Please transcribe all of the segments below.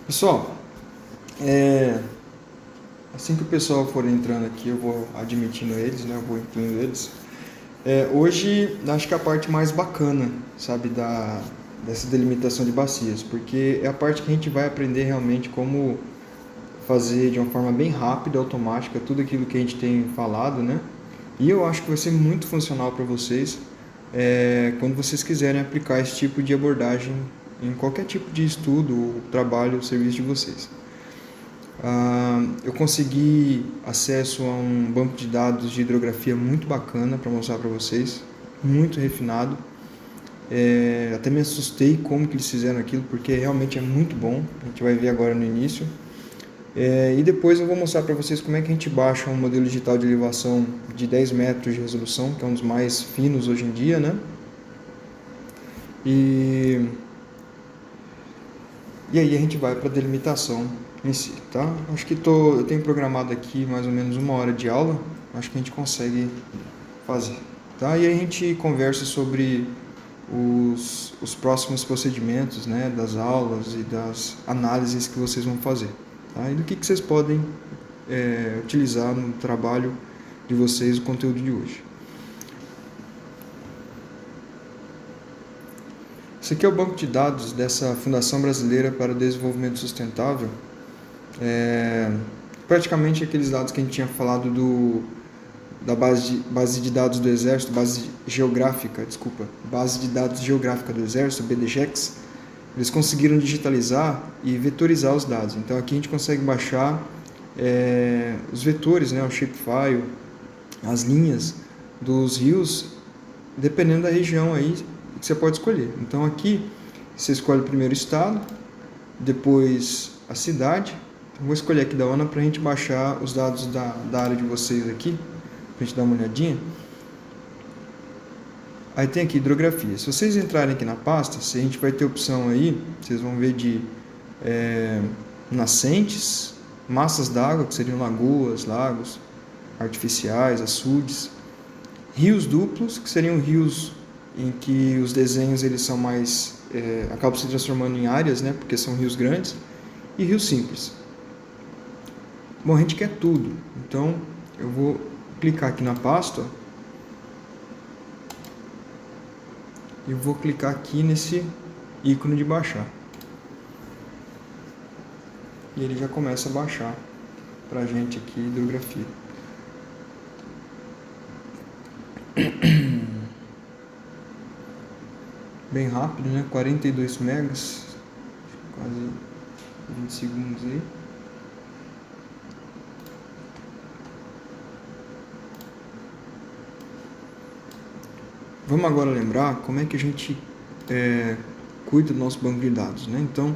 Pessoal, assim que o pessoal for entrando aqui, eu vou admitindo eles, né? Eu vou incluindo eles. Hoje, acho que é a parte mais bacana, sabe, dessa delimitação de bacias, porque é a parte que a gente vai aprender realmente como fazer de uma forma bem rápida, automática, tudo aquilo que a gente tem falado, né? E eu acho que vai ser muito funcional para vocês quando vocês quiserem aplicar esse tipo de abordagem em qualquer tipo de estudo, trabalho, serviço de vocês. Eu consegui acesso a um banco de dados de hidrografia muito bacana para mostrar para vocês, muito refinado. Até me assustei como que eles fizeram aquilo, porque realmente é muito bom. A gente vai ver agora no início. E depois eu vou mostrar para vocês como é que a gente baixa um modelo digital de elevação de 10 metros de resolução, que é um dos mais finos hoje em dia, né? E, e aí a gente vai para a delimitação em si, tá? Acho que eu tenho programado aqui mais ou menos 1 hora de aula, acho que a gente consegue fazer, tá? E aí a gente conversa sobre os próximos procedimentos, né, das aulas e das análises que vocês vão fazer, tá? E do que vocês podem utilizar no trabalho de vocês o conteúdo de hoje. Esse aqui é o banco de dados dessa Fundação Brasileira para o Desenvolvimento Sustentável. Praticamente aqueles dados que a gente tinha falado da base de dados do Exército, base de dados geográfica do Exército, BDGEX. Eles conseguiram digitalizar e vetorizar os dados. Então aqui a gente consegue baixar os vetores, né, o shapefile, as linhas dos rios, dependendo da região aí que você pode escolher. Então aqui você escolhe primeiro o estado, depois a cidade. Vou escolher aqui da ONA para a gente baixar os dados da área de vocês aqui, para a gente dar uma olhadinha. Aí tem aqui hidrografia. Se vocês entrarem aqui na pasta, a gente vai ter opção aí, vocês vão ver de nascentes, massas d'água, que seriam lagoas, lagos artificiais, açudes, rios duplos, que seriam rios em que os desenhos eles são mais acabam se transformando em áreas, né, porque são rios grandes, e rios simples. Bom, a gente quer tudo, então eu vou clicar aqui na pasta e vou clicar aqui nesse ícone de baixar. E ele já começa a baixar pra gente aqui hidrografia. Bem rápido, né? 42 megas, quase 20 segundos aí. Vamos agora lembrar como é que a gente cuida do nosso banco de dados, né? Então,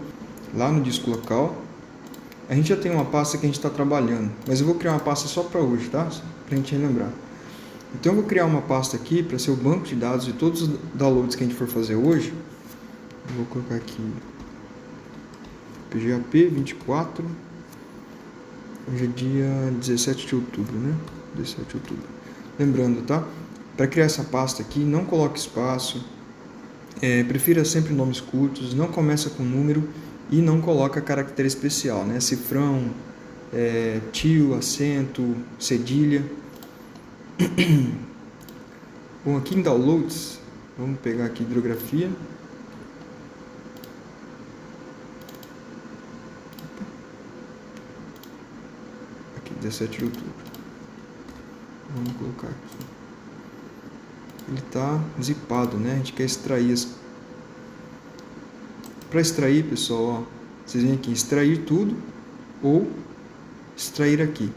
lá no disco local, a gente já tem uma pasta que a gente está trabalhando, mas eu vou criar uma pasta só para hoje, tá? Para a gente relembrar. Então, eu vou criar uma pasta aqui para ser o banco de dados de todos os downloads que a gente for fazer hoje. Eu vou colocar aqui PGAP 24. Hoje é dia 17 de outubro, né? 17 de outubro. Lembrando, tá? Para criar essa pasta aqui, não coloque espaço, prefira sempre nomes curtos, não começa com número e não coloca caractere especial, né? Cifrão, tio, acento, cedilha. Bom, aqui em Downloads, vamos pegar aqui hidrografia. Aqui, 17 de outubro. Vamos colocar aqui. Ele está zipado, né? A gente quer extrair Para extrair, pessoal, ó, vocês vêm aqui, extrair tudo ou extrair aqui.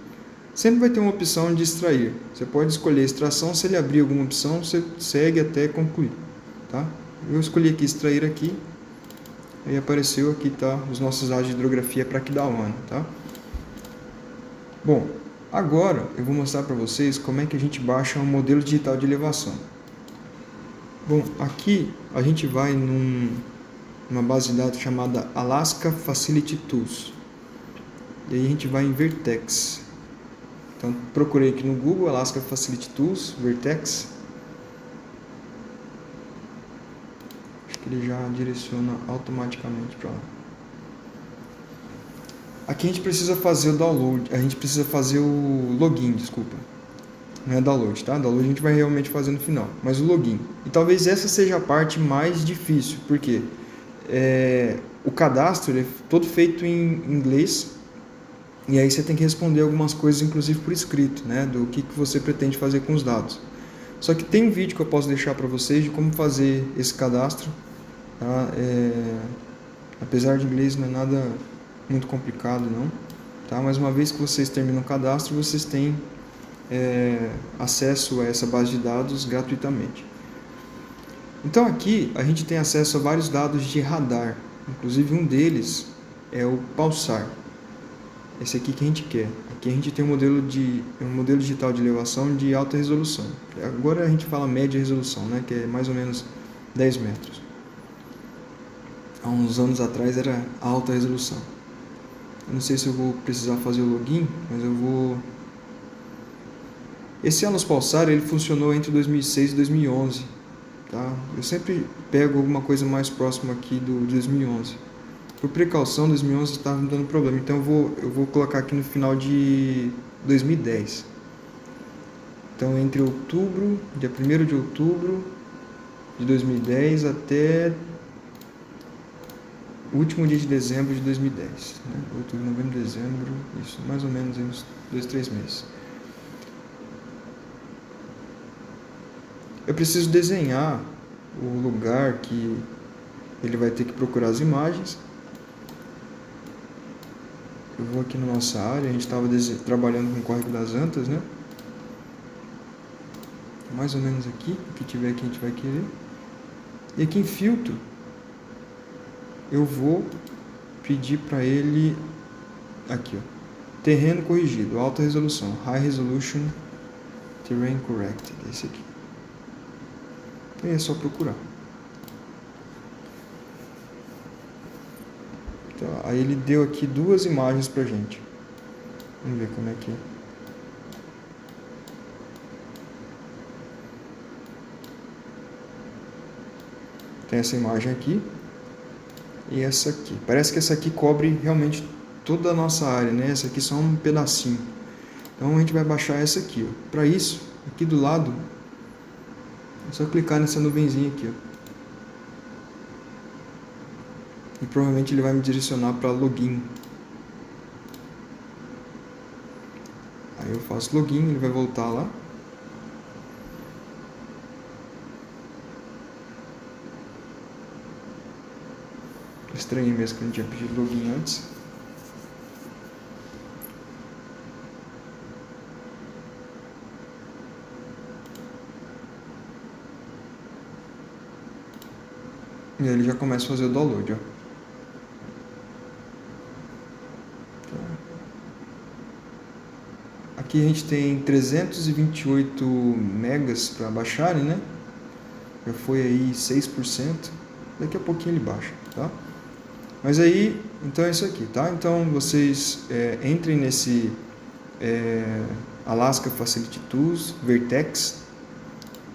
Sempre vai ter uma opção de extrair. Você pode escolher extração, se ele abrir alguma opção, você segue até concluir, tá? Eu escolhi aqui extrair aqui, aí apareceu aqui, tá, os nossos dados de hidrografia para aqui da ONA, tá? Bom, agora eu vou mostrar para vocês como é que a gente baixa um modelo digital de elevação. Bom, aqui a gente vai numa base de dados chamada Alaska Facility Tools. E aí a gente vai em Vertex. Então procurei aqui no Google Alaska Facility Tools, Vertex. Acho que ele já direciona automaticamente para lá. Aqui a gente precisa fazer o download, a gente precisa fazer o login, desculpa. Não é download, tá? Download a gente vai realmente fazer no final, mas o login. E talvez essa seja a parte mais difícil, porque o cadastro ele é todo feito em inglês, e aí você tem que responder algumas coisas, inclusive por escrito, né? Do que você pretende fazer com os dados. Só que tem um vídeo que eu posso deixar para vocês de como fazer esse cadastro, tá? Apesar de inglês não é nada muito complicado, não. Tá? Mas uma vez que vocês terminam o cadastro, vocês têm acesso a essa base de dados gratuitamente. Então aqui a gente tem acesso a vários dados de radar, inclusive um deles é o pulsar. Esse aqui que a gente quer. Aqui a gente tem um modelo digital de elevação de alta resolução. Agora a gente fala média resolução, né? Que é mais ou menos 10 metros. Há uns anos atrás era alta resolução. Eu não sei se eu vou precisar fazer o login, mas eu vou... Esse Alus Pulsar ele funcionou entre 2006 e 2011. Tá? Eu sempre pego alguma coisa mais próxima aqui do 2011. Por precaução, 2011 estava me dando problema, então eu vou colocar aqui no final de 2010. Então, entre outubro, dia 1º de outubro de 2010 até o último dia de dezembro de 2010. Né? Outubro, novembro, dezembro, isso, mais ou menos uns 2-3 meses. Eu preciso desenhar o lugar que ele vai ter que procurar as imagens. Eu vou aqui na nossa área, a gente estava trabalhando com o Córrego das Antas, né? Mais ou menos aqui, o que tiver aqui a gente vai querer. E aqui em filtro, eu vou pedir para ele, aqui ó, terreno corrigido, alta resolução, High Resolution Terrain Corrected, esse aqui. E é só procurar. Então, aí ele deu aqui 2 imagens pra gente. Vamos ver como é que é. Tem essa imagem aqui e essa aqui. Parece que essa aqui cobre realmente toda a nossa área, né? Essa aqui só um pedacinho. Então a gente vai baixar essa aqui, ó. Para isso, aqui do lado, é só clicar nessa nuvenzinha aqui, ó. E provavelmente ele vai me direcionar para login. Aí eu faço login, ele vai voltar lá. Estranho mesmo que eu não tinha pedido login antes. E aí ele já começa a fazer o download, ó. Aqui a gente tem 328 megas para baixarem, né? Já foi aí 6%. Daqui a pouquinho ele baixa, tá? Mas aí, então é isso aqui, tá? Então vocês entrem nesse Alaska Facility Tools, Vertex,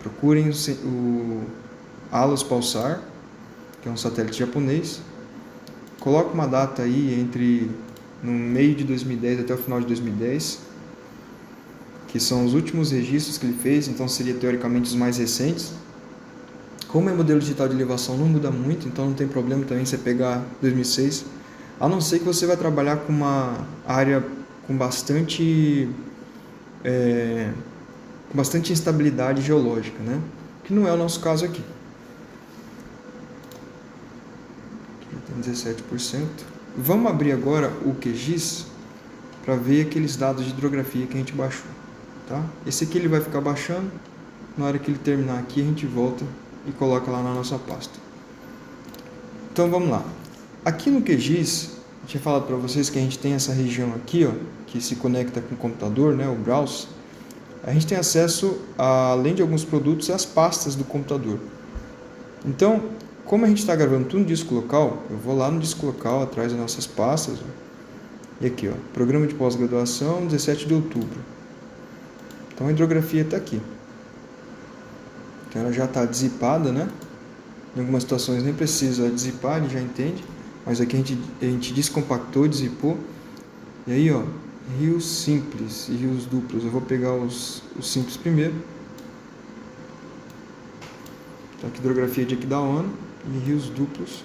procurem o Alus Pulsar, que é um satélite japonês. Coloque uma data aí no meio de 2010 até o final de 2010, que são os últimos registros que ele fez, então seria teoricamente os mais recentes. Como é modelo digital de elevação, não muda muito, então não tem problema também você pegar 2006, a não ser que você vai trabalhar com uma área com bastante instabilidade geológica, né? Que não é o nosso caso aqui. Aqui tem 17%. Vamos abrir agora o QGIS para ver aqueles dados de hidrografia que a gente baixou. Tá? Esse aqui ele vai ficar baixando, na hora que ele terminar aqui a gente volta e coloca lá na nossa pasta. Então vamos lá. Aqui no QGIS, eu tinha falado para vocês que a gente tem essa região aqui, ó, que se conecta com o computador, né, o browse. A gente tem acesso, além de alguns produtos, às pastas do computador. Então, como a gente está gravando tudo no disco local, eu vou lá no disco local, atrás das nossas pastas, ó, e aqui, ó, programa de pós-graduação, 17 de outubro. Então a hidrografia está aqui. Então ela já está dissipada, né? Em algumas situações nem precisa dissipar, ele já entende. Mas aqui a gente descompactou, dissipou. E aí, ó, rios simples e rios duplos. Eu vou pegar os simples primeiro. Então, aqui hidrografia de Aquidauana e rios duplos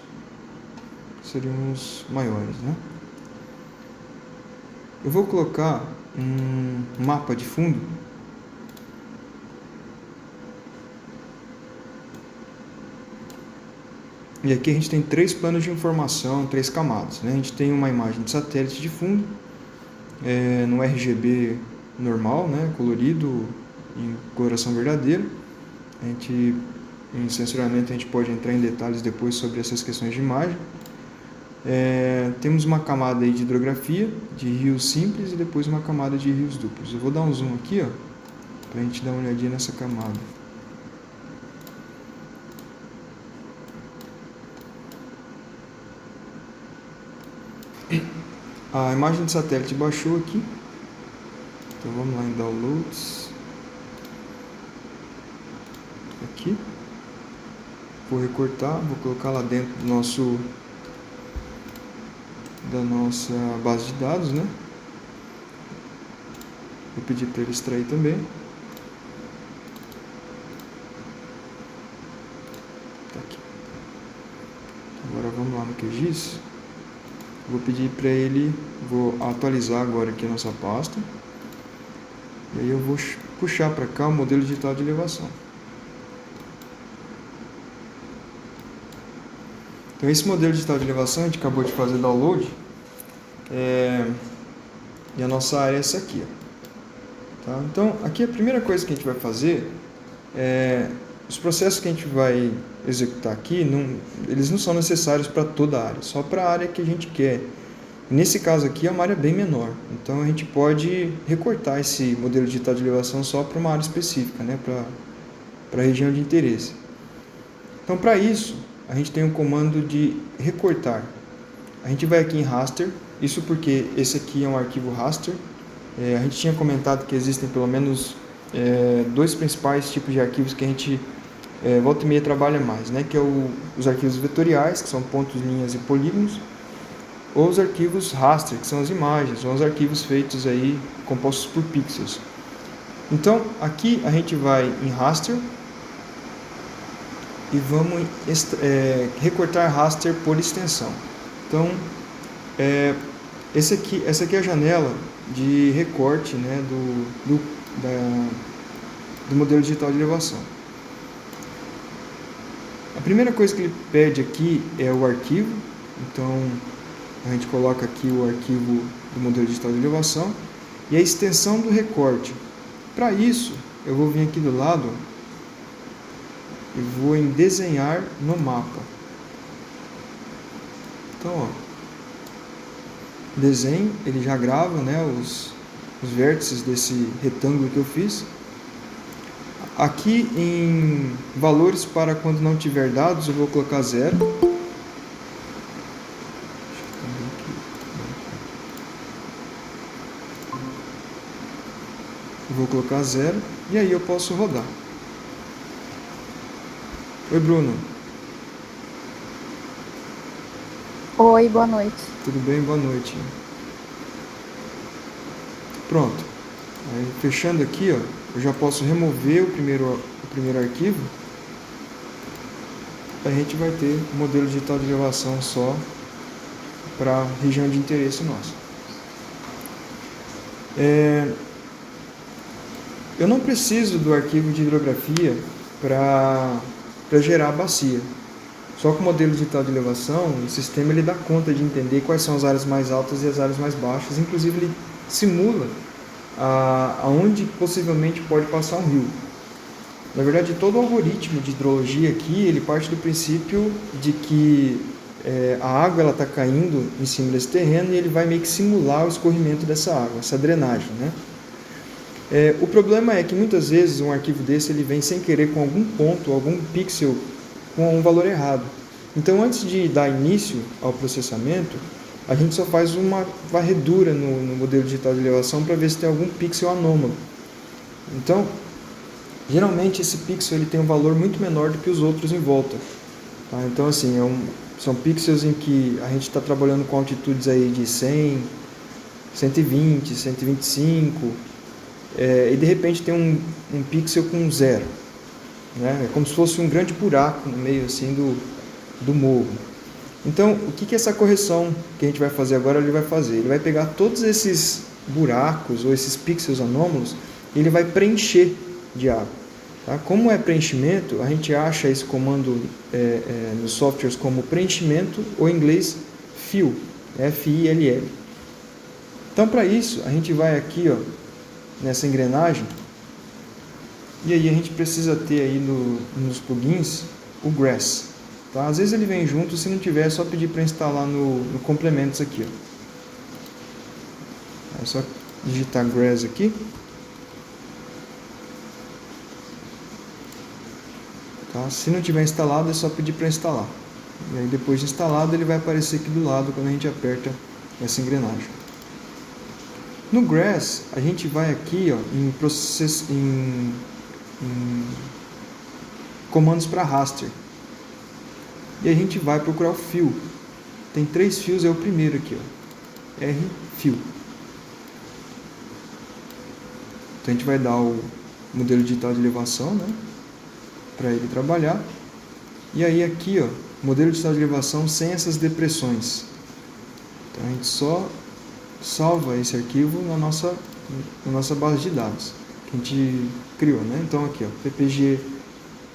seriam os maiores, né? Eu vou colocar um mapa de fundo. E aqui a gente tem 3 planos de informação, 3 camadas, né? A gente tem uma imagem de satélite de fundo, no RGB normal, né? Colorido, em coloração verdadeira. Em censuramento, a gente pode entrar em detalhes depois sobre essas questões de imagem. Temos uma camada aí de hidrografia, de rios simples e depois uma camada de rios duplos. Eu vou dar um zoom aqui, ó, para a gente dar uma olhadinha nessa camada. A imagem de satélite baixou aqui. Então vamos lá em Downloads. Aqui. Vou recortar, vou colocar lá dentro da nossa base de dados, né? Vou pedir para ele extrair também. Tá aqui. Agora vamos lá no QGIS. Vou pedir para ele, vou atualizar agora aqui a nossa pasta. E aí eu vou puxar para cá o modelo digital de elevação. Então esse modelo digital de elevação a gente acabou de fazer download. E a nossa área é essa aqui, ó. Tá? Então aqui a primeira coisa que a gente vai fazer os processos que a gente vai executar aqui, eles não são necessários para toda a área, só para a área que a gente quer. Nesse caso aqui é uma área bem menor, então a gente pode recortar esse modelo digital de elevação só para uma área específica, né, para a região de interesse. Então para isso, a gente tem um comando de recortar. A gente vai aqui em raster, isso porque esse aqui é um arquivo raster. A gente tinha comentado que existem pelo menos 2 principais tipos de arquivos que a gente volta e meia trabalha mais, né? Que é os arquivos vetoriais, que são pontos, linhas e polígonos, ou os arquivos raster, que são as imagens, ou os arquivos feitos aí compostos por pixels. Então aqui a gente vai em raster e vamos recortar raster por extensão. Então essa aqui é a janela de recorte, né, do modelo digital de elevação. A primeira coisa que ele pede aqui é o arquivo, então a gente coloca aqui o arquivo do modelo digital de elevação e a extensão do recorte. Para isso, eu vou vir aqui do lado e vou em desenhar no mapa. Então, ó, desenho, ele já grava, né, os vértices desse retângulo que eu fiz. Aqui em valores para quando não tiver dados, eu vou colocar 0. Eu vou colocar 0 e aí eu posso rodar. Oi, Bruno. Oi, boa noite. Tudo bem? Boa noite. Pronto. Aí, fechando aqui, ó, eu já posso remover o primeiro arquivo. A gente vai ter o modelo digital de elevação só para a região de interesse nosso. Eu não preciso do arquivo de hidrografia para gerar a bacia. Só com o modelo digital de elevação, o sistema ele dá conta de entender quais são as áreas mais altas e as áreas mais baixas. Inclusive, ele simula aonde possivelmente pode passar um rio. Na verdade, todo o algoritmo de hidrologia aqui, ele parte do princípio de que a água está caindo em cima desse terreno e ele vai meio que simular o escorrimento dessa água, essa drenagem, né? O problema é que muitas vezes um arquivo desse ele vem sem querer com algum ponto, algum pixel com um valor errado. Então, antes de dar início ao processamento, a gente só faz uma varredura no modelo digital de elevação para ver se tem algum pixel anômalo. Então, geralmente esse pixel ele tem um valor muito menor do que os outros em volta. Tá? Então, assim, são pixels em que a gente está trabalhando com altitudes aí de 100, 120, 125, e de repente tem um pixel com 0. Né? É como se fosse um grande buraco no meio assim do morro. Então, o que essa correção que a gente vai fazer agora ele vai fazer? Ele vai pegar todos esses buracos ou esses pixels anômalos e ele vai preencher de água. Tá? Como é preenchimento, a gente acha esse comando nos softwares como preenchimento, ou em inglês fill, F-I-L-L. Então, para isso, a gente vai aqui, ó, nessa engrenagem, e aí a gente precisa ter aí nos plugins o Grass. Tá? Às vezes ele vem junto, se não tiver é só pedir para instalar no complementos aqui. Ó. É só digitar Grass aqui. Tá? Se não tiver instalado é só pedir para instalar. E aí depois de instalado ele vai aparecer aqui do lado quando a gente aperta essa engrenagem. No Grass a gente vai aqui, ó, em comandos para raster. E a gente vai procurar o fill. Tem 3 fios, é o primeiro aqui, ó. R fill. Então a gente vai dar o modelo digital de elevação, né, para ele trabalhar. E aí aqui, ó, modelo digital de elevação sem essas depressões. Então a gente só salva esse arquivo na nossa base de dados que a gente criou, né? Então aqui, ó,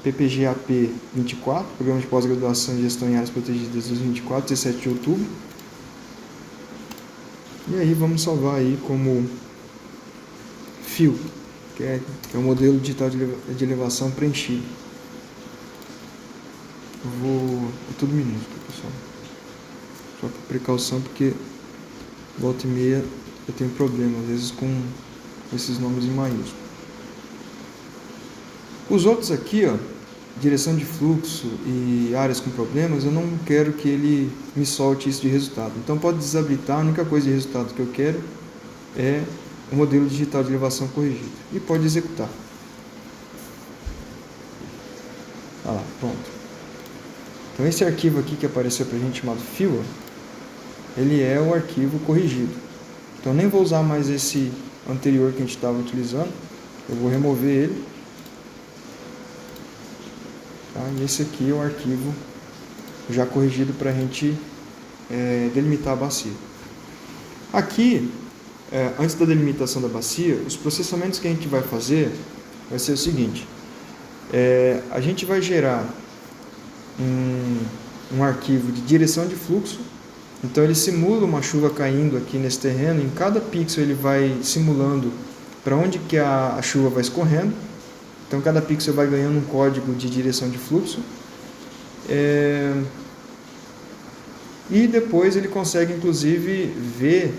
PPGAP 24, Programa de Pós-Graduação e Gestão em Áreas Protegidas dos 24, 17 de outubro. E aí vamos salvar aí como fill, que é o modelo digital de elevação preenchido. É tudo minúsculo, pessoal. Só por precaução, porque volta e meia eu tenho problema, às vezes, com esses nomes em maiúsculo. Os outros aqui, ó, direção de fluxo e áreas com problemas, eu não quero que ele me solte isso de resultado. Então pode desabilitar, a única coisa de resultado que eu quero é o modelo digital de elevação corrigido. E pode executar. Ah lá, pronto. Então esse arquivo aqui que apareceu para a gente chamado fill, ele é o arquivo corrigido. Então nem vou usar mais esse anterior que a gente estava utilizando, eu vou remover ele. Tá? E esse aqui é o arquivo já corrigido para a gente delimitar a bacia. Aqui, antes da delimitação da bacia, os processamentos que a gente vai fazer vai ser o seguinte: a gente vai gerar um arquivo de direção de fluxo. Então ele simula uma chuva caindo aqui nesse terreno. Em cada pixel ele vai simulando para onde que a chuva vai escorrendo. Então cada pixel vai ganhando um código de direção de fluxo. E depois ele consegue inclusive ver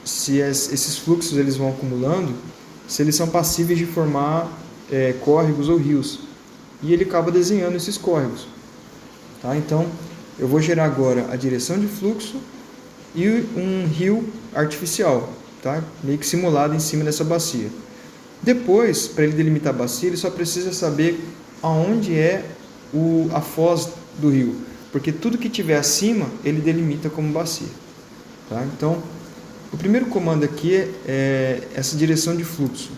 se esses fluxos eles vão acumulando, se eles são passíveis de formar córregos ou rios. E ele acaba desenhando esses córregos. Tá? Então eu vou gerar agora a direção de fluxo e um rio artificial, tá? Meio que simulado em cima dessa bacia. Depois, para ele delimitar a bacia, ele só precisa saber aonde é a foz do rio, porque tudo que tiver acima, ele delimita como bacia. Tá? Então, o primeiro comando aqui é essa direção de fluxo.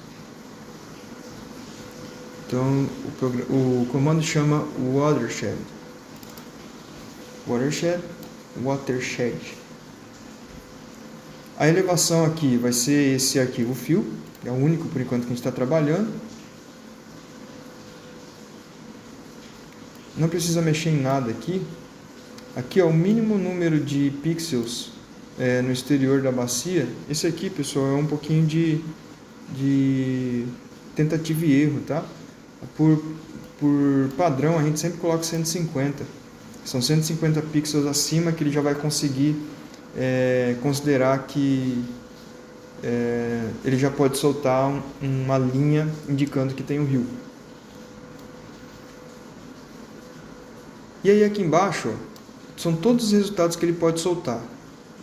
Então, o comando chama watershed. Watershed. A elevação aqui vai ser esse arquivo fill, é o único por enquanto que a gente está trabalhando. Não precisa mexer em nada aqui. Aqui é o mínimo número de pixels no exterior da bacia. Esse aqui, pessoal, é um pouquinho de tentativa e erro, tá? Por padrão, a gente sempre coloca 150. São 150 pixels acima que ele já vai conseguir considerar que ele já pode soltar uma linha indicando que tem um rio. E aí aqui embaixo, ó, são todos os resultados que ele pode soltar.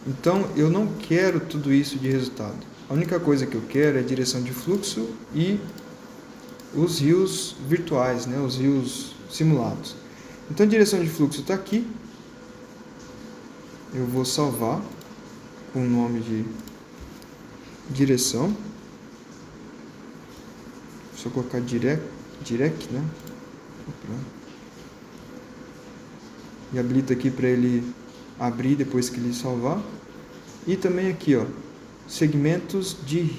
Então eu não quero tudo isso de resultado. A única coisa que eu quero é a direção de fluxo e os rios virtuais, né, os rios simulados. Então a direção de fluxo está aqui. Eu vou salvar com o nome de direção. Só colocar direct, né? E habilita aqui para ele abrir depois que ele salvar. E também aqui, ó, segmentos de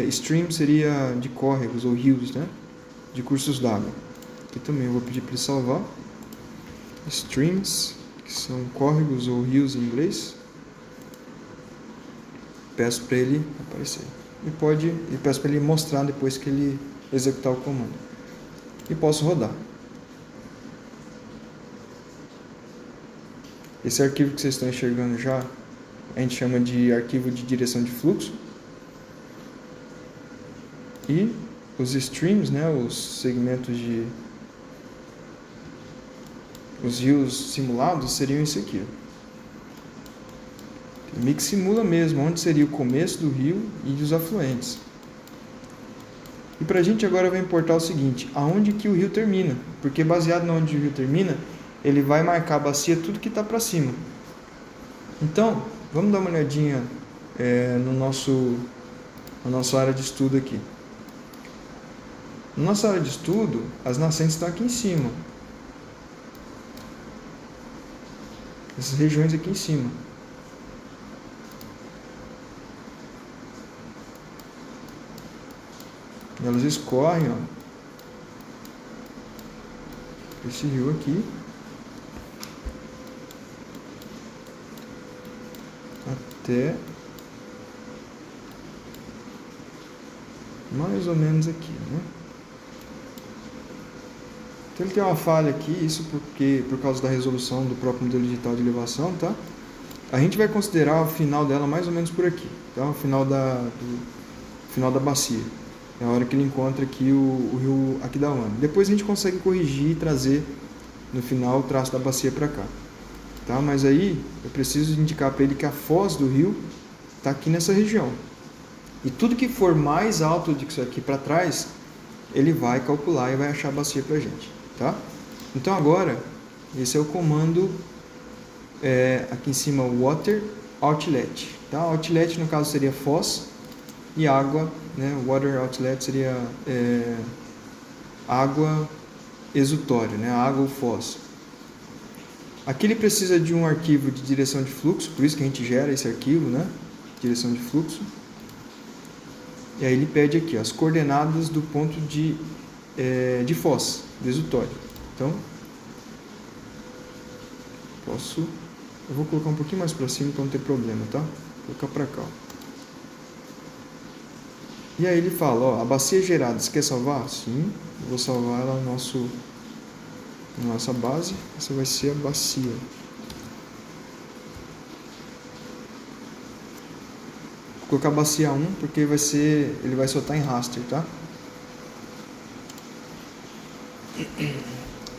stream seria de córregos ou rios, né? De cursos d'água. Aqui também eu vou pedir para ele salvar. Streams, que são córregos ou rios em inglês. Peço para ele aparecer. E peço para ele mostrar depois que ele executar o comando. E posso rodar. Esse arquivo que vocês estão enxergando já, a gente chama de arquivo de direção de fluxo. E os streams, né, os segmentos de... os rios simulados seriam isso aqui. Ele meio que simula mesmo onde seria o começo do rio e os afluentes. E para a gente agora vai importar o seguinte, aonde que o rio termina. Porque baseado em onde o rio termina, ele vai marcar a bacia tudo que está para cima. Então, vamos dar uma olhadinha na nossa área de estudo aqui. Na nossa área de estudo, as nascentes estão aqui em cima. Essas regiões aqui em cima. E elas escorrem, ó, esse rio aqui. Até mais ou menos aqui, né? Então ele tem uma falha aqui, isso por causa da resolução do próprio modelo digital de elevação, tá? A gente vai considerar o final dela mais ou menos por aqui, tá? O final da bacia. É a hora que ele encontra aqui o rio Aquidauana. Depois a gente consegue corrigir e trazer no final o traço da bacia para cá. Tá? Mas aí eu preciso indicar para ele que a foz do rio está aqui nessa região. E tudo que for mais alto do que isso aqui para trás, ele vai calcular e vai achar a bacia para a gente. Tá? Então agora, esse é o comando aqui em cima, water outlet. Tá? Outlet no caso seria foz e água, né? Water outlet seria água exutória, né? Água ou foz. Aqui ele precisa de um arquivo de direção de fluxo, por isso que a gente gera esse arquivo, né? Direção de fluxo. E aí ele pede aqui as coordenadas do ponto de foz, do exutório. Então, eu vou colocar um pouquinho mais para cima para não ter problema, tá? Vou colocar para cá. E aí ele fala, ó, a bacia gerada, você quer salvar? Sim, eu vou salvar ela na nossa base. Essa vai ser a bacia. Vou colocar a bacia 1 porque ele vai soltar em raster, tá?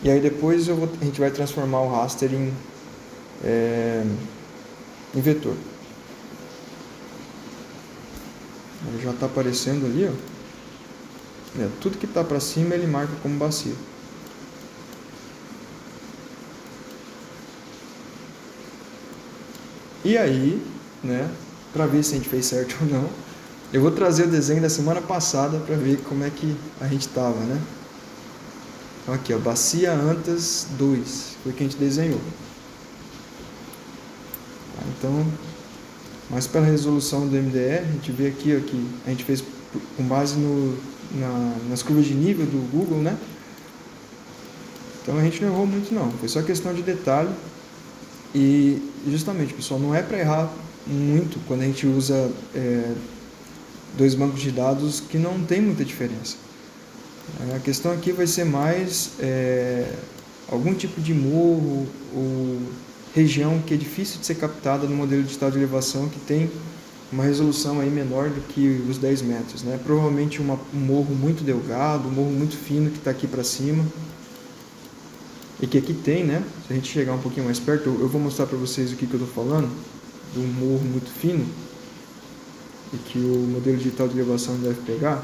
E aí depois a gente vai transformar o raster em vetor. Ele já está aparecendo ali, ó. Tudo que está para cima ele marca como bacia. E aí, né, para ver se a gente fez certo ou não, eu vou trazer o desenho da semana passada para ver como é que a gente estava, né? Então aqui, ó, bacia Antas 2, foi o que a gente desenhou. Então, mas pela resolução do MDR, a gente vê aqui, ó, que a gente fez com base nas curvas de nível do Google, né? Então a gente não errou muito não, foi só questão de detalhe. E justamente, pessoal, não é para errar muito quando a gente usa dois bancos de dados que não tem muita diferença. A questão aqui vai ser mais algum tipo de morro ou região que é difícil de ser captada no modelo digital de elevação, que tem uma resolução aí menor do que os 10 metros, né? Provavelmente um morro muito delgado, um morro muito fino que está aqui para cima. E que aqui tem, né? Se a gente chegar um pouquinho mais perto, eu vou mostrar para vocês o que eu estou falando, de um morro muito fino, e que o modelo digital de elevação deve pegar.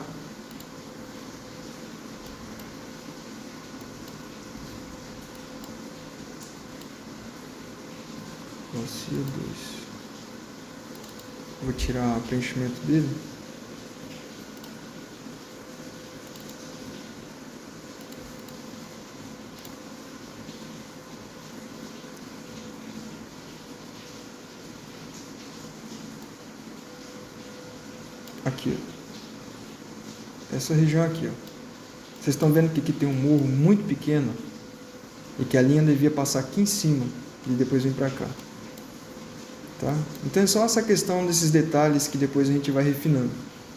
Bacia 2. Vou tirar o preenchimento dele. aqui, ó. Essa região aqui, ó. Vocês estão vendo que aqui tem um morro muito pequeno e que a linha devia passar aqui em cima e depois vir para cá. Tá? Então é só essa questão desses detalhes que depois a gente vai refinando.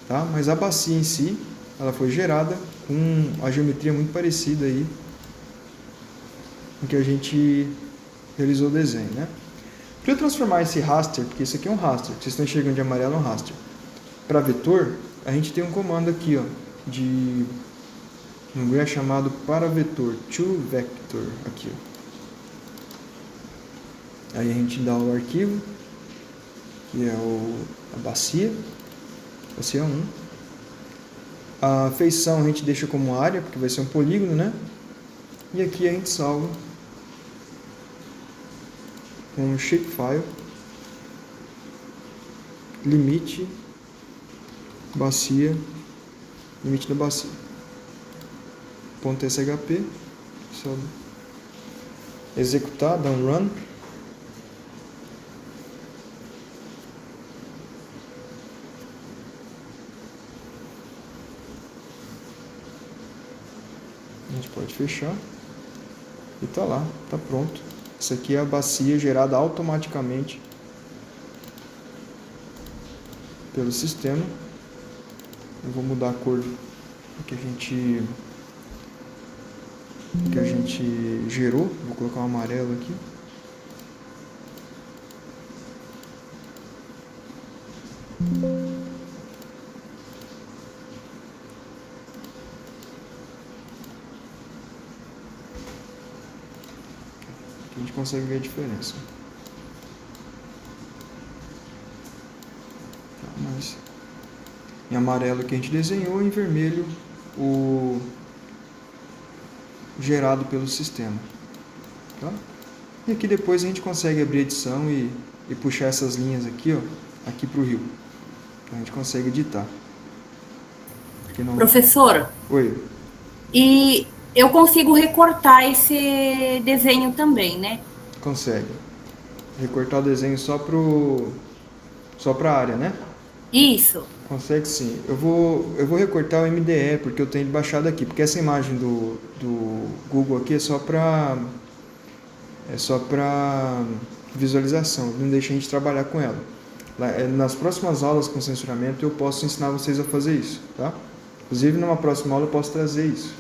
Tá? Mas a bacia em si, ela foi gerada com a geometria muito parecida aí com que a gente realizou o desenho. Né? Para eu transformar esse raster, porque isso aqui é um raster, vocês estão enxergando de amarelo é um raster, para vetor, a gente tem um comando aqui, ó, de um lugar chamado paravetor, toVector, aqui, ó. Aí a gente dá o arquivo, que é a bacia 1. A feição a gente deixa como área, porque vai ser um polígono, né? E aqui a gente salva com um shapefile, limite, bacia, limite da bacia. .shp, só executar, dar um run. A gente pode fechar e tá lá, tá pronto. Isso aqui é a bacia gerada automaticamente pelo sistema. Eu vou mudar a cor que a gente gerou. Vou colocar um amarelo aqui. Aqui a gente consegue ver a diferença. Mas em amarelo que a gente desenhou, em vermelho o gerado pelo sistema. Tá? E aqui depois a gente consegue abrir a edição e puxar essas linhas aqui, ó, aqui para o rio. A gente consegue editar. Não... Professor? Oi. E eu consigo recortar esse desenho também, né? Consegue. Recortar o desenho só para a área, né? Isso. Consegue sim. Eu vou recortar o MDE, porque eu tenho ele baixado aqui. Porque essa imagem do Google aqui é só para visualização. Não deixa a gente trabalhar com ela. Nas próximas aulas com censuramento eu posso ensinar vocês a fazer isso, tá? Inclusive numa próxima aula eu posso trazer isso.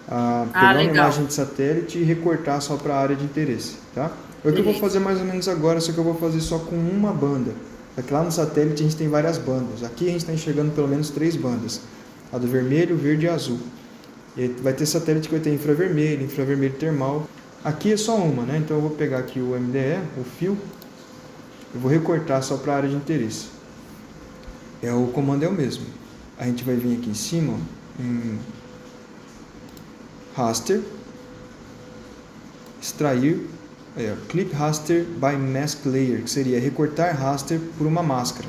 Pegar uma imagem de satélite e recortar só para a área de interesse, tá? É o que eu vou fazer mais ou menos agora, só que eu vou fazer só com uma banda. Porque lá no satélite a gente tem várias bandas. Aqui a gente está enxergando pelo menos 3 bandas. A do vermelho, verde e azul. E vai ter satélite que vai ter infravermelho, infravermelho termal. Aqui é só uma, né? Então eu vou pegar aqui o MDE, o fio. Eu vou recortar só para a área de interesse. O comando é o mesmo. A gente vai vir aqui em cima, em raster, extrair, clip raster by mask layer, que seria recortar raster por uma máscara.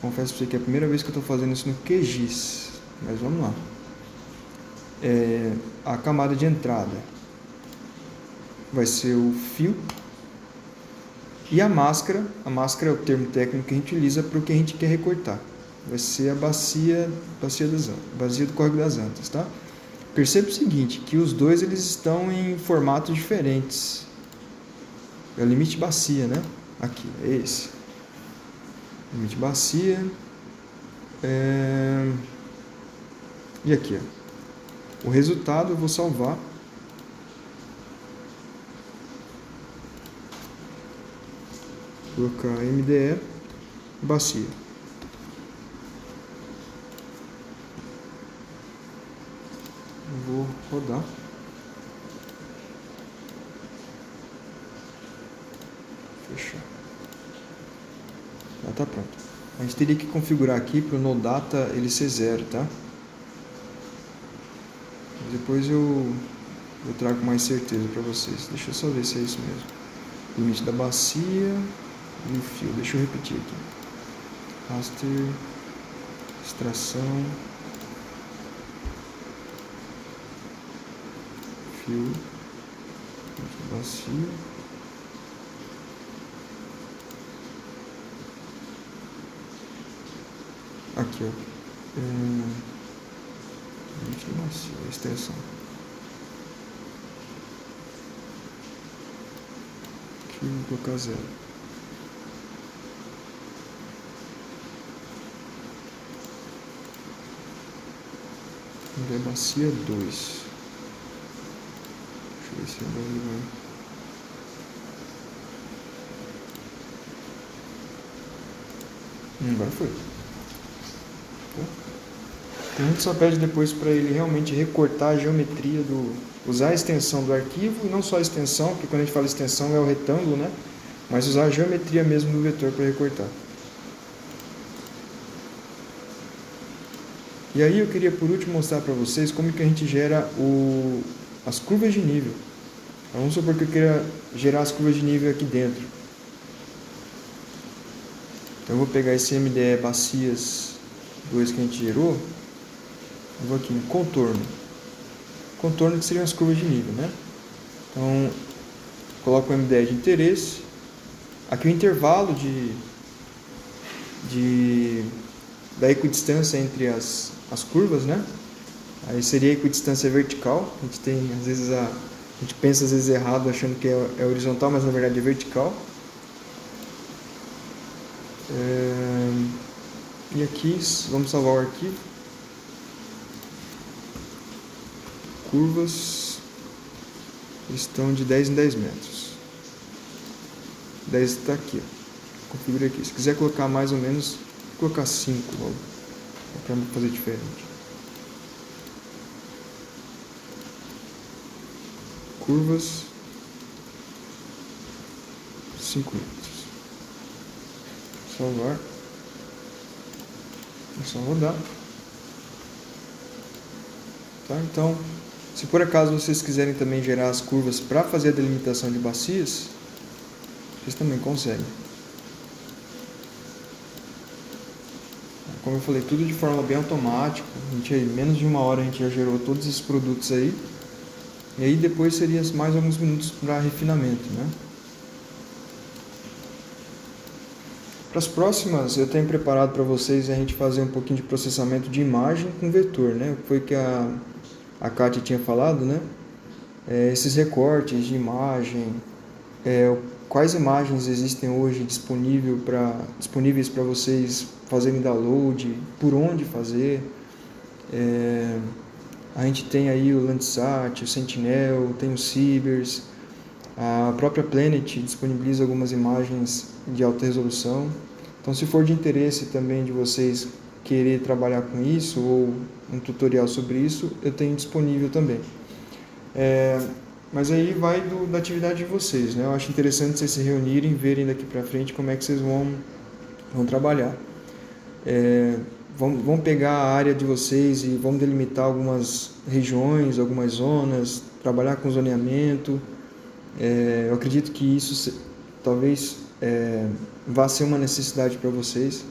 Confesso para você que é a primeira vez que eu estou fazendo isso no QGIS, mas vamos lá. A camada de entrada vai ser o fio. E a máscara é o termo técnico que a gente utiliza para o que a gente quer recortar. Vai ser a bacia do Córrego das Antas, tá? Perceba o seguinte, que os dois eles estão em formatos diferentes. É o limite bacia, né? Aqui, é esse. Limite bacia. E aqui, ó. O resultado eu vou salvar. Colocar MDE, bacia. Vou rodar. Fechar. Já está pronto. A gente teria que configurar aqui para o NoData ele ser 0, tá? Depois eu trago mais certeza para vocês. Deixa eu só ver se é isso mesmo. Limite da bacia e o fio. Deixa eu repetir aqui. Raster, extração, fio, limite da bacia. Aqui, ó. Extensão. Aqui vou colocar 0. Vamos ver bacia 2. Deixa eu ver se agora ele vai. Agora foi. Então a gente só pede depois para ele realmente recortar a geometria usar a extensão do arquivo, e não só a extensão, porque quando a gente fala extensão é o retângulo, né? Mas usar a geometria mesmo do vetor para recortar. E aí eu queria por último mostrar para vocês como que a gente gera as curvas de nível. Então, vamos supor que eu queira gerar as curvas de nível aqui dentro. Então eu vou pegar esse MDE bacias 2 que a gente gerou, eu vou aqui em contorno. Contorno que seriam as curvas de nível, né? Então, coloco o MDE de interesse. Aqui o intervalo da equidistância entre as curvas, né? Aí seria a equidistância vertical. A gente tem, às vezes, a gente pensa às vezes errado, achando que é horizontal, mas na verdade é vertical. E aqui, vamos salvar o arquivo. Curvas estão de 10 em 10 metros. 10 está aqui, ó. Configura aqui. Se quiser colocar mais ou menos, vou colocar 5 logo, para fazer diferente. Curvas 5 metros. Salvar. É só rodar. Tá? Então, se por acaso vocês quiserem também gerar as curvas para fazer a delimitação de bacias, vocês também conseguem. Como eu falei, tudo de forma bem automática. Em menos de 1 hora a gente já gerou todos esses produtos aí. E aí depois seria mais alguns minutos para refinamento, né? Para as próximas, eu tenho preparado para vocês a gente fazer um pouquinho de processamento de imagem com vetor, né? Foi que a Kátia tinha falado, né? Esses recortes de imagem, quais imagens existem hoje disponíveis para vocês fazerem download, por onde fazer. A gente tem aí o Landsat, o Sentinel, tem o Cibers, a própria Planet disponibiliza algumas imagens de alta resolução. Então, se for de interesse também de vocês querer trabalhar com isso, ou um tutorial sobre isso, eu tenho disponível também. Mas aí vai da atividade de vocês, né? Eu acho interessante vocês se reunirem, verem daqui para frente como é que vocês vão trabalhar. Vão pegar a área de vocês e vão delimitar algumas regiões, algumas zonas, trabalhar com zoneamento. Eu acredito que isso talvez vá ser uma necessidade para vocês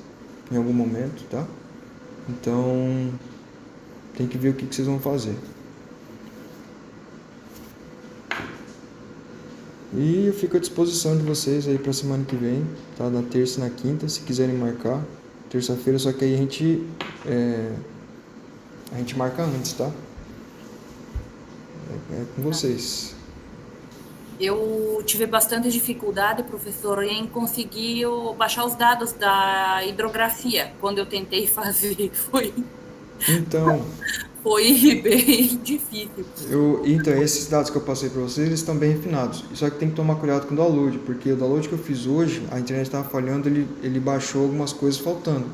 em algum momento, tá? Então, tem que ver o que vocês vão fazer. E eu fico à disposição de vocês aí para a semana que vem, tá? Na terça e na quinta, se quiserem marcar. Terça-feira, só que aí a gente marca antes, tá? É com vocês. Eu tive bastante dificuldade, professor, em conseguir baixar os dados da hidrografia. Quando eu tentei fazer, foi bem difícil. Então, esses dados que eu passei para vocês, eles estão bem refinados. Só que tem que tomar cuidado com o download, porque o download que eu fiz hoje, a internet estava falhando, ele baixou algumas coisas faltando.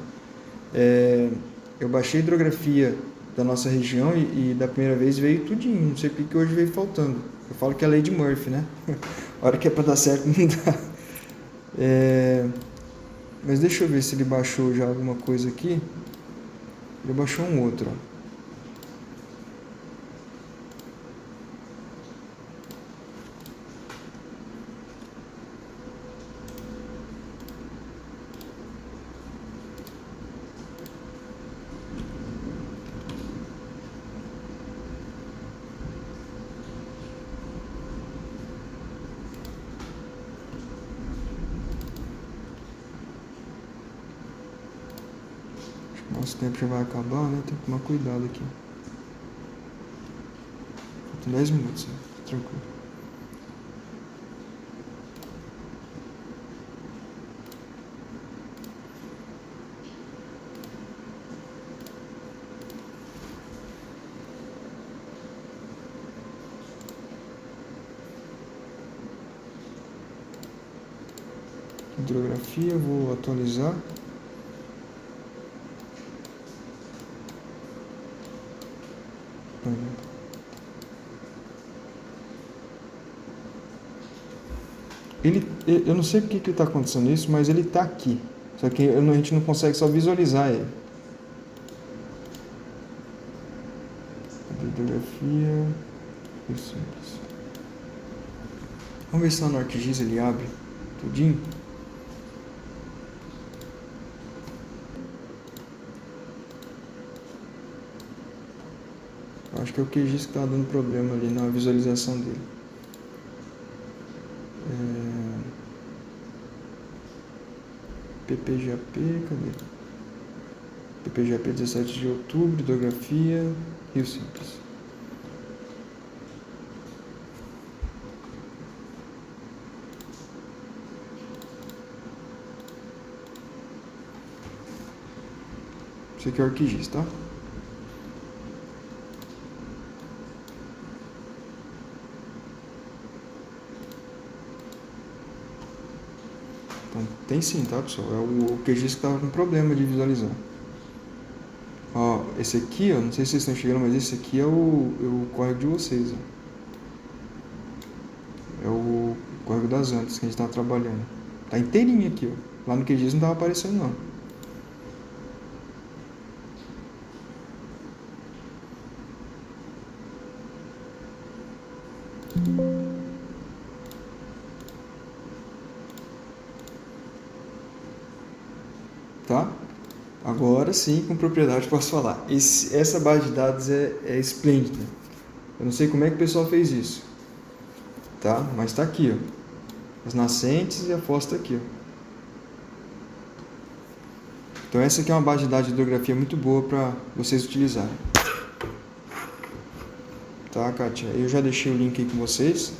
Eu baixei a hidrografia da nossa região e da primeira vez veio tudinho, não sei porque que hoje veio faltando. Eu falo que é a lei de Murphy, né? A hora que é para dar certo, não dá. Mas deixa eu ver se ele baixou já alguma coisa aqui. Ele baixou um outro, ó. Nosso tempo já vai acabar, né? Tem que tomar cuidado aqui. Faltam 10 minutos, né? Tranquilo. Hidrografia, vou atualizar. Eu não sei porque que está acontecendo isso, mas ele está aqui. Só que a gente não consegue só visualizar ele. Hidrografia. Simples. Vamos ver se lá no ArcGIS ele abre tudinho. Acho que é o QGIS que está dando problema ali na visualização dele. PPGAP, cadê? PPGAP 17 de outubro, hidrografia, Rio Simples. Isso aqui é o ArcGIS, tá? Então, tem sim, tá, pessoal? É o QGIS que estava com problema de visualizar. Ó, esse aqui, ó, não sei se vocês estão chegando, mas esse aqui é o córrego de vocês, ó. É o córrego das Antas que a gente estava trabalhando. Tá inteirinho aqui, ó. Lá no QGIS não estava aparecendo, não. Tá? Agora sim, com propriedade posso falar. Essa base de dados é esplêndida. Eu não sei como é que o pessoal fez isso. Tá? Mas está aqui, ó. As nascentes e a foz está aqui, ó. Então essa aqui é uma base de dados de hidrografia muito boa para vocês utilizarem. Tá, Kátia? Eu já deixei o link aí com vocês.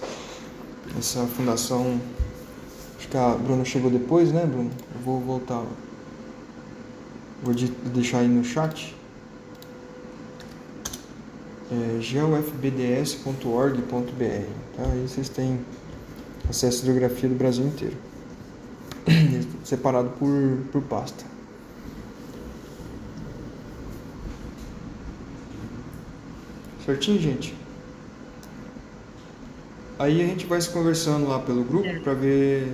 Essa fundação... Acho que a Bruna chegou depois, né, Bruna? Eu vou voltar... Vou deixar aí no chat. geofbds.org.br. Tá? Aí vocês têm acesso à hidrografia do Brasil inteiro. Separado por pasta. Certinho, gente? Aí a gente vai se conversando lá pelo grupo para ver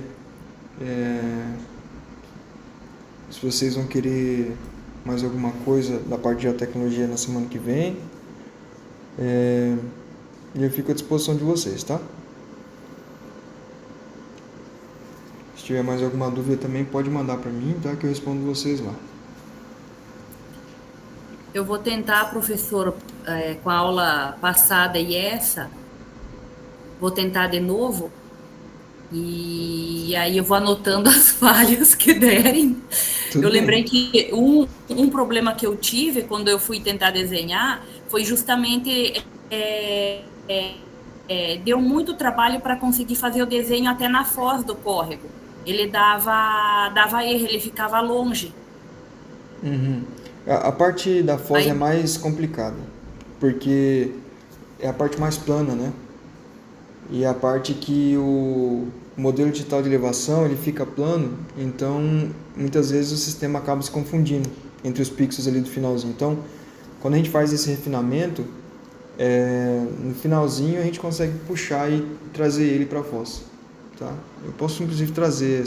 se vocês vão querer mais alguma coisa da parte de geotecnologia na semana que vem. E eu fico à disposição de vocês, tá? Se tiver mais alguma dúvida também pode mandar para mim, tá? Que eu respondo vocês lá. Eu vou tentar, professor, com a aula passada e essa, vou tentar de novo, e aí eu vou anotando as falhas que derem. Tudo eu lembrei bem. Que um problema que eu tive quando eu fui tentar desenhar foi justamente deu muito trabalho para conseguir fazer o desenho até na foz do córrego. Ele dava erro, ele ficava longe. Uhum. A parte da foz é mais complicada, porque é a parte mais plana, né? E a parte que o modelo digital de elevação ele fica plano, então muitas vezes o sistema acaba se confundindo entre os pixels ali do finalzinho. Então, quando a gente faz esse refinamento, no finalzinho a gente consegue puxar e trazer ele para a foz. Tá? Eu posso inclusive trazer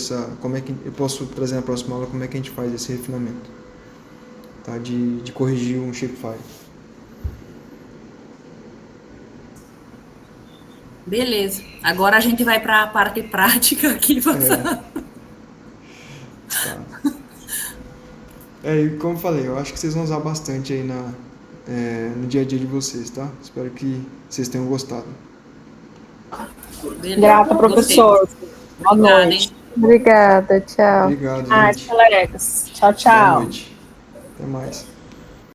eu posso trazer na próxima aula como é que a gente faz esse refinamento. Tá? De corrigir um shapefile. Beleza. Agora a gente vai para a parte prática aqui. Tá. E como eu falei, eu acho que vocês vão usar bastante aí no dia a dia de vocês, tá? Espero que vocês tenham gostado. Beleza. Grata, professor. Boa noite. Obrigada, tchau. Obrigado, gente. Colegas. Tchau, tchau. Boa noite. Até mais.